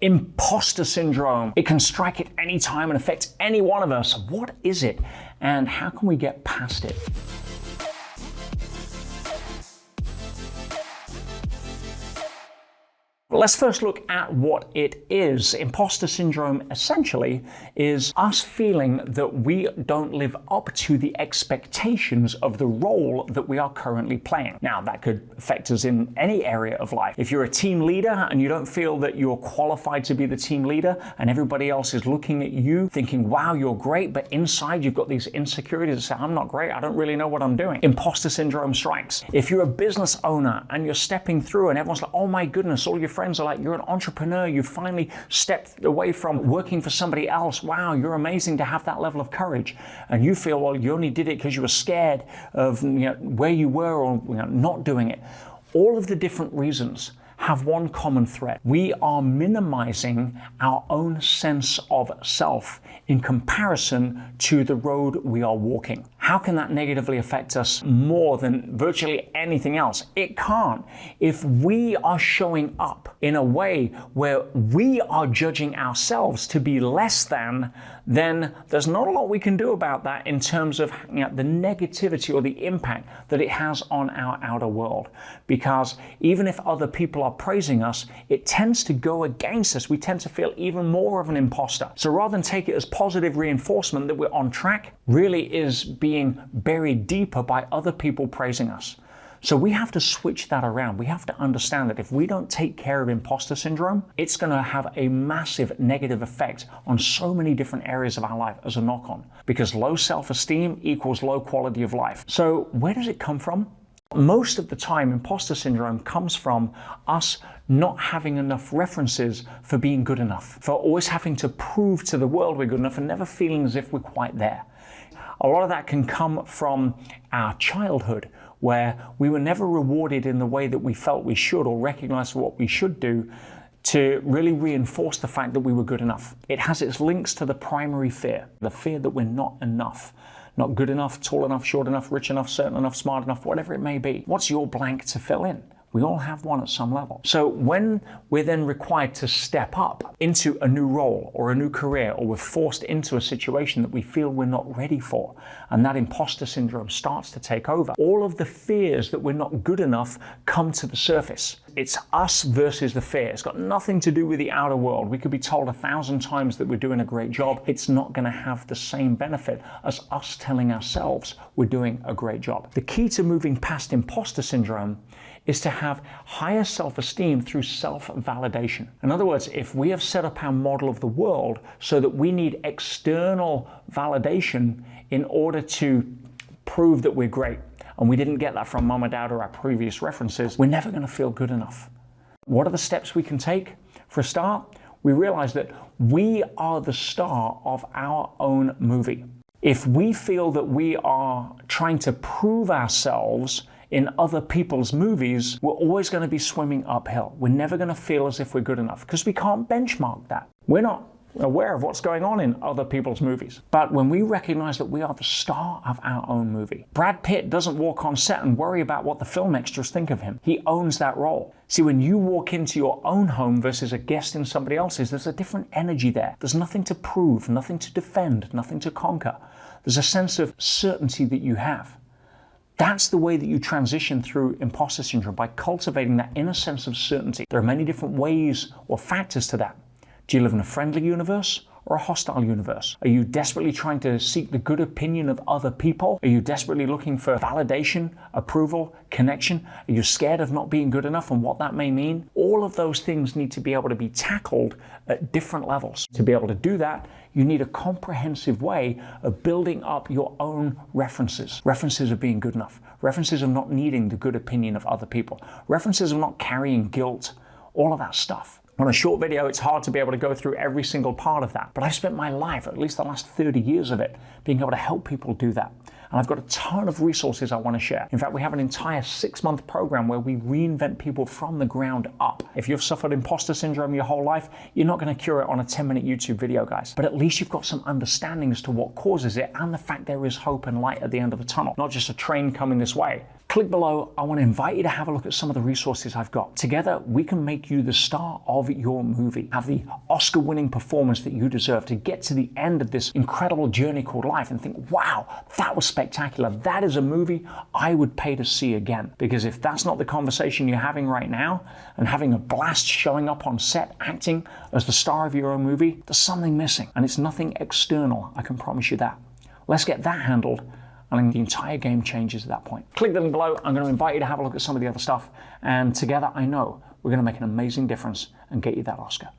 Imposter syndrome. It can strike at any time and affect any one of us. What is it, and how can we get past it? Let's first look at what it is. Imposter syndrome essentially is us feeling that we don't live up to the expectations of the role that we are currently playing. Now, that could affect us in any area of life. If you're a team leader and you don't feel that you're qualified to be the team leader and everybody else is looking at you thinking, wow, you're great, but inside you've got these insecurities that say, I'm not great, I don't really know what I'm doing. Imposter syndrome strikes. If you're a business owner and you're stepping through and everyone's like, oh my goodness, all your friends are like, you're an entrepreneur, you finally stepped away from working for somebody else. Wow, you're amazing to have that level of courage. And you feel, well, you only did it because you were scared of where you were or not doing it. All of the different reasons have one common thread. We are minimizing our own sense of self in comparison to the road we are walking. How can that negatively affect us more than virtually anything else? It can't. If we are showing up in a way where we are judging ourselves to be less than, then there's not a lot we can do about that in terms of the negativity or the impact that it has on our outer world. Because even if other people are praising us, it tends to go against us. We tend to feel even more of an imposter. So rather than take it as positive reinforcement that we're on track, really is being buried deeper by other people praising us. So we have to switch that around. We have to understand that if we don't take care of imposter syndrome, it's going to have a massive negative effect on so many different areas of our life as a knock-on, because low self-esteem equals low quality of life. So where does it come from? Most of the time, imposter syndrome comes from us not having enough references for being good enough, for always having to prove to the world we're good enough and never feeling as if we're quite there. A lot of that can come from our childhood, where we were never rewarded in the way that we felt we should or recognized what we should do to really reinforce the fact that we were good enough. It has its links to the primary fear, the fear that we're not enough. Not good enough, tall enough, short enough, rich enough, certain enough, smart enough, whatever it may be. What's your blank to fill in? We all have one at some level. So when we're then required to step up into a new role or a new career, or we're forced into a situation that we feel we're not ready for, and that imposter syndrome starts to take over, all of the fears that we're not good enough come to the surface. It's us versus the fear. It's got nothing to do with the outer world. We could be told 1,000 times that we're doing a great job. It's not going to have the same benefit as us telling ourselves we're doing a great job. The key to moving past imposter syndrome is to have higher self-esteem through self-validation. In other words, if we have set up our model of the world so that we need external validation in order to prove that we're great, and we didn't get that from mom or dad or our previous references, we're never going to feel good enough. What are the steps we can take? For a start, we realize that we are the star of our own movie. If we feel that we are trying to prove ourselves in other people's movies, we're always going to be swimming uphill. We're never going to feel as if we're good enough because we can't benchmark that. We're not aware of what's going on in other people's movies. But when we recognize that we are the star of our own movie, Brad Pitt doesn't walk on set and worry about what the film extras think of him. He owns that role. See, when you walk into your own home versus a guest in somebody else's, there's a different energy there. There's nothing to prove, nothing to defend, nothing to conquer. There's a sense of certainty that you have. That's the way that you transition through imposter syndrome, by cultivating that inner sense of certainty. There are many different ways or factors to that. Do you live in a friendly universe or a hostile universe? Are you desperately trying to seek the good opinion of other people? Are you desperately looking for validation, approval, connection? Are you scared of not being good enough and what that may mean? All of those things need to be able to be tackled at different levels. To be able to do that, you need a comprehensive way of building up your own references. References of being good enough. References of not needing the good opinion of other people. References of not carrying guilt. All of that stuff. On a short video, it's hard to be able to go through every single part of that. But I've spent my life, at least the last 30 years of it, being able to help people do that. And I've got a ton of resources I want to share. In fact, we have an entire 6-month program where we reinvent people from the ground up. If you've suffered imposter syndrome your whole life, you're not going to cure it on a 10-minute YouTube video, guys. But at least you've got some understanding as to what causes it and the fact there is hope and light at the end of the tunnel, not just a train coming this way. Click click below. I want to invite you to have a look at some of the resources I've got. Together, we can make you the star of your movie, have the Oscar-winning performance that you deserve, to get to the end of this incredible journey called life and think, wow, that was spectacular. That is a movie I would pay to see again. Because if that's not the conversation you're having right now, and having a blast showing up on set, acting as the star of your own movie, there's something missing. And it's nothing external, I can promise you that. Let's get that handled, and then the entire game changes at that point. Click the link below. I'm going to invite you to have a look at some of the other stuff. And together, I know we're going to make an amazing difference and get you that Oscar.